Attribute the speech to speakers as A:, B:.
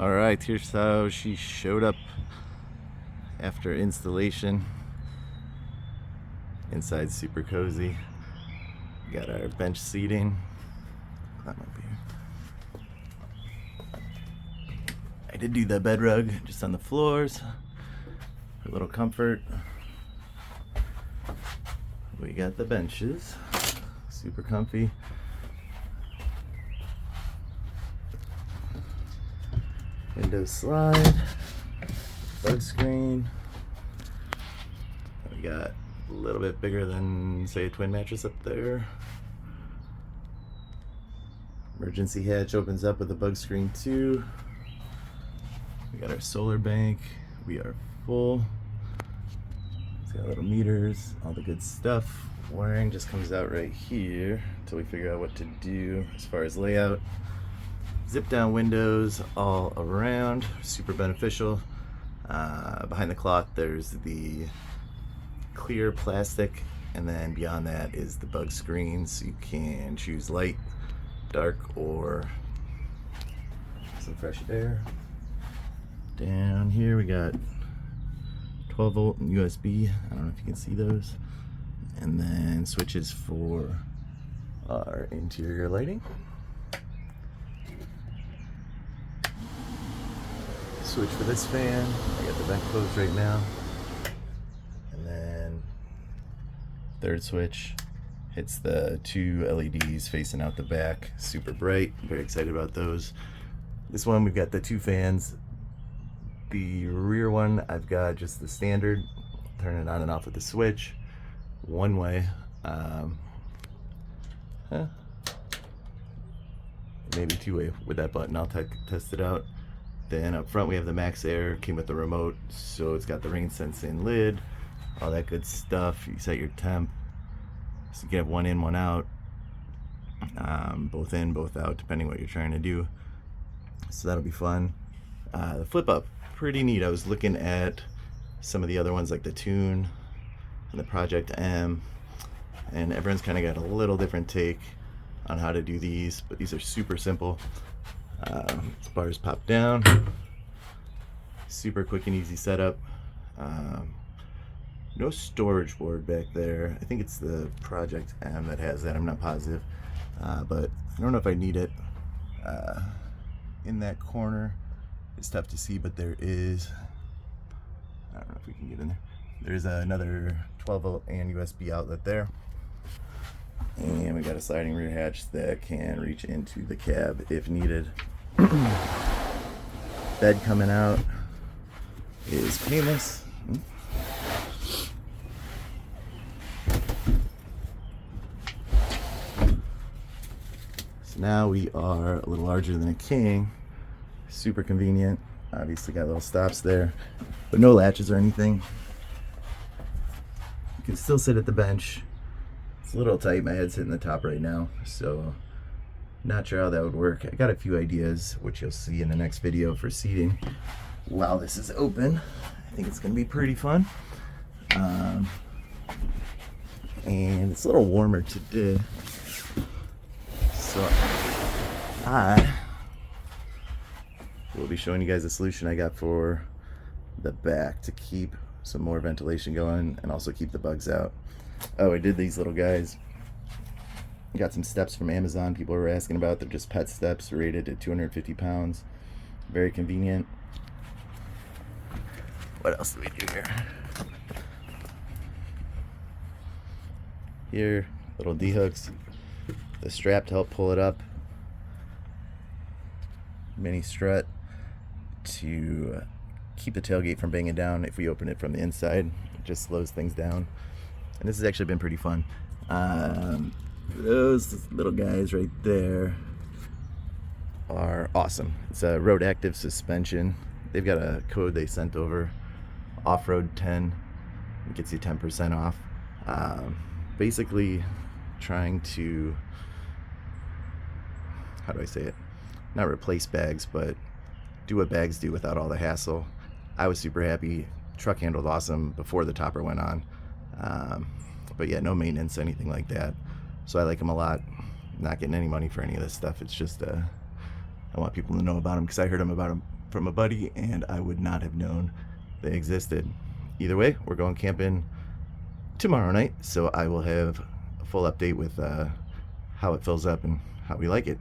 A: Alright, here's how she showed up after installation. Inside super cozy. We got our bench seating. Climb up here. I did do the bed rug just on the floors for a little comfort. We got the benches, super comfy. Window slide, bug screen. We got a little bit bigger than, say, a twin mattress up there. Emergency hatch opens up with a bug screen too. We got our solar bank. We are full. It's got little meters, all the good stuff. Wiring just comes out right here until we figure out what to do as far as layout. Zip down windows all around, super beneficial. Behind the cloth there's the clear plastic, and then beyond that is the bug screen, so you can choose light, dark, or some fresh air. Down here we got 12 volt and USB. I don't know if you can see those. And then switches for our interior lighting. Switch for this fan. I got the vent closed right now. And then third switch hits the two LEDs facing out the back. Super bright. I'm very excited about those. This one we've got the two fans. The rear one I've got just the standard. Turn it on and off with the switch. One way. Maybe two way with that button. I'll test it out. Then up front we have the Max Air, came with the remote, so it's got the rain sensing lid, all that good stuff. You set your temp, so you can have one in, one out, both in, both out, depending what you're trying to do. So that'll be fun. The flip up, pretty neat. I was looking at some of the other ones like the Tune and the Project M, and everyone's kind of got a little different take on how to do these, but these are super simple. Bars pop down, super quick and easy setup. No storage board back there. I think it's the Project M that has that, I'm not positive, but I don't know if I need it. In that corner it's tough to see, but there is, I don't know if we can get in there, there's another 12 volt and USB outlet there. And we got a sliding rear hatch that can reach into the cab if needed. Bed coming out is painless. So now we are a little larger than a king. Super convenient. Obviously got little stops there, but no latches or anything. You can still sit at the bench. It's a little tight, my head's hitting the top right now, so not sure how that would work. I got a few ideas, which you'll see in the next video, for seating while this is open. I think it's gonna be pretty fun. And it's a little warmer today, so I will be showing you guys a solution I got for the back to keep some more ventilation going and also keep the bugs out. Oh, I did these little guys. Got some steps from Amazon people were asking about. They're just pet steps, rated at 250 pounds. Very convenient. What else do we do here? Here, little D-hooks. The strap to help pull it up. Mini strut to keep the tailgate from banging down if we open it from the inside. It just slows things down. And this has actually been pretty fun. Those little guys right there are awesome. It's a road active suspension. They've got a code they sent over, off-road 10. It gets you 10% off. Basically trying to, how do I say it? Not replace bags, but do what bags do without all the hassle. I was super happy. Truck handled awesome before the topper went on. But yeah, no maintenance, anything like that. So I like them a lot. Not getting any money for any of this stuff. It's just I want people to know about them because I heard about them from a buddy, and I would not have known they existed. Either way, we're going camping tomorrow night, so I will have a full update with how it fills up and how we like it.